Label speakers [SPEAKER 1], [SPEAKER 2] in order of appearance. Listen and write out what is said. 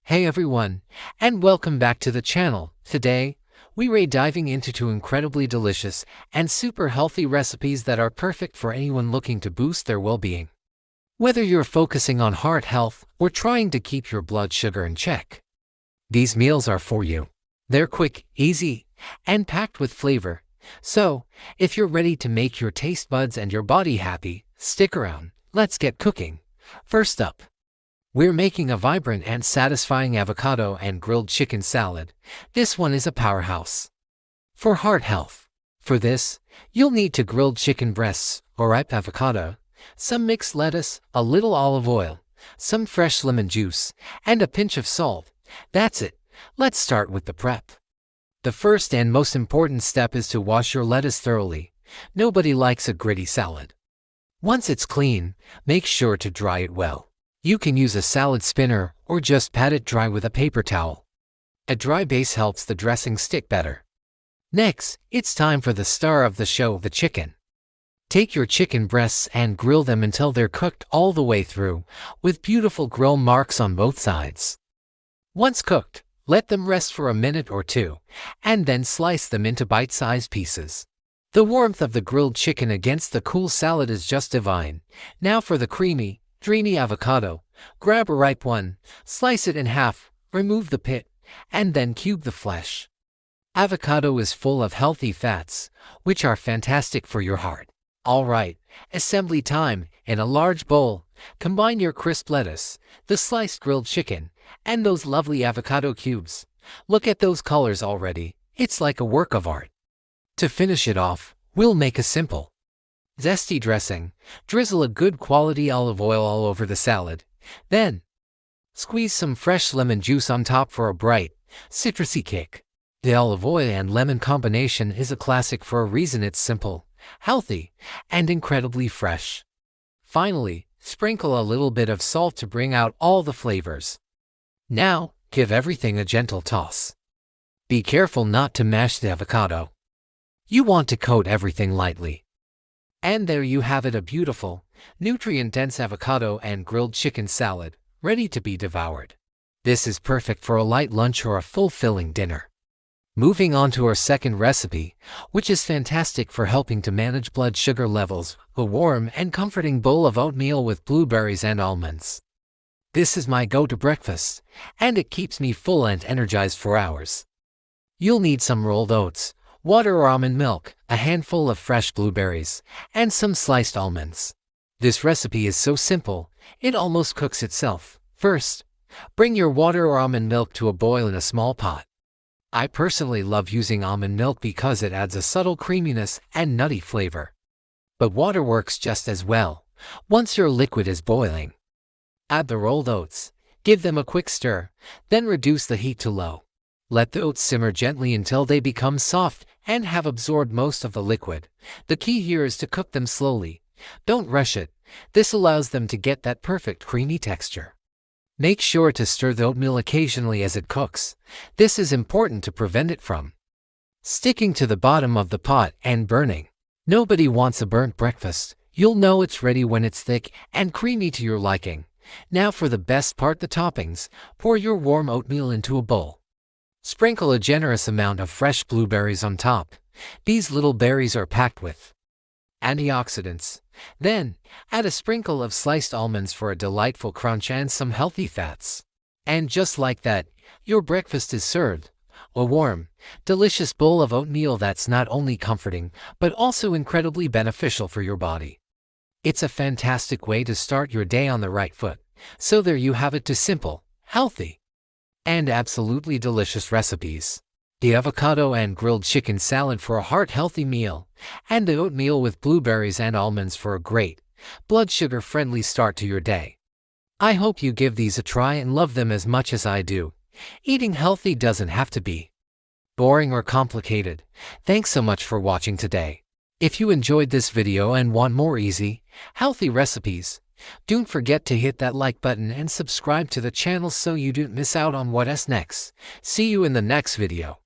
[SPEAKER 1] Hey everyone, and welcome back to the channel. Today, we're diving into two incredibly delicious and super healthy recipes that are perfect for anyone looking to boost their well-being. Whether you're focusing on heart health or trying to keep your blood sugar in check, these meals are for you. They're quick, easy, and packed with flavor. So, if you're ready to make your taste buds and your body happy, stick around. Let's get cooking. First up, we're making a vibrant and satisfying avocado and grilled chicken salad. This one is a powerhouse for heart health. For this, you'll need grilled chicken breasts or ripe avocado, some mixed lettuce, a little olive oil, some fresh lemon juice, and a pinch of salt. That's it. Let's start with the prep. The first and most important step is to wash your lettuce thoroughly. Nobody likes a gritty salad. Once it's clean, make sure to dry it well. You can use a salad spinner or just pat it dry with a paper towel. A dry base helps the dressing stick better. Next, it's time for the star of the show, the chicken. Take your chicken breasts and grill them until they're cooked all the way through, with beautiful grill marks on both sides. Once cooked, let them rest for a minute or two, and then slice them into bite-sized pieces. The warmth of the grilled chicken against the cool salad is just divine. Now for the creamy, dreamy avocado. Grab a ripe one, slice it in half, remove the pit, and then cube the flesh. Avocado is full of healthy fats, which are fantastic for your heart. Alright, assembly time. In a large bowl, combine your crisp lettuce, the sliced grilled chicken, and those lovely avocado cubes. Look at those colors already. It's like a work of art. To finish it off, we'll make a simple, zesty dressing. Drizzle a good quality olive oil all over the salad. Then, squeeze some fresh lemon juice on top for a bright, citrusy kick. The olive oil and lemon combination is a classic for a reason. It's simple, healthy, and incredibly fresh. Finally, sprinkle a little bit of salt to bring out all the flavors. Now, give everything a gentle toss. Be careful not to mash the avocado. You want to coat everything lightly. And there you have it, a beautiful, nutrient-dense avocado and grilled chicken salad, ready to be devoured. This is perfect for a light lunch or a fulfilling dinner. Moving on to our second recipe, which is fantastic for helping to manage blood sugar levels, a warm and comforting bowl of oatmeal with blueberries and almonds. This is my go-to breakfast, and it keeps me full and energized for hours. You'll need some rolled oats, water or almond milk, a handful of fresh blueberries, and some sliced almonds. This recipe is so simple, it almost cooks itself. First, bring your water or almond milk to a boil in a small pot. I personally love using almond milk because it adds a subtle creaminess and nutty flavor. But water works just as well. Once your liquid is boiling, add the rolled oats, give them a quick stir, then reduce the heat to low. Let the oats simmer gently until they become soft and have absorbed most of the liquid. The key here is to cook them slowly. Don't rush it. This allows them to get that perfect creamy texture. Make sure to stir the oatmeal occasionally as it cooks. This is important to prevent it from sticking to the bottom of the pot and burning. Nobody wants a burnt breakfast. You'll know it's ready when it's thick and creamy to your liking. Now for the best part, the toppings. Pour your warm oatmeal into a bowl. Sprinkle a generous amount of fresh blueberries on top. These little berries are packed with antioxidants. Then, add a sprinkle of sliced almonds for a delightful crunch and some healthy fats. And just like that, your breakfast is served. A warm, delicious bowl of oatmeal that's not only comforting, but also incredibly beneficial for your body. It's a fantastic way to start your day on the right foot. So there you have it, two simple, healthy, and absolutely delicious recipes. The avocado and grilled chicken salad for a heart-healthy meal, and the oatmeal with blueberries and almonds for a great, blood sugar-friendly start to your day. I hope you give these a try and love them as much as I do. Eating healthy doesn't have to be boring or complicated. Thanks so much for watching today. If you enjoyed this video and want more easy, healthy recipes, don't forget to hit that like button and subscribe to the channel so you don't miss out on what's next. See you in the next video.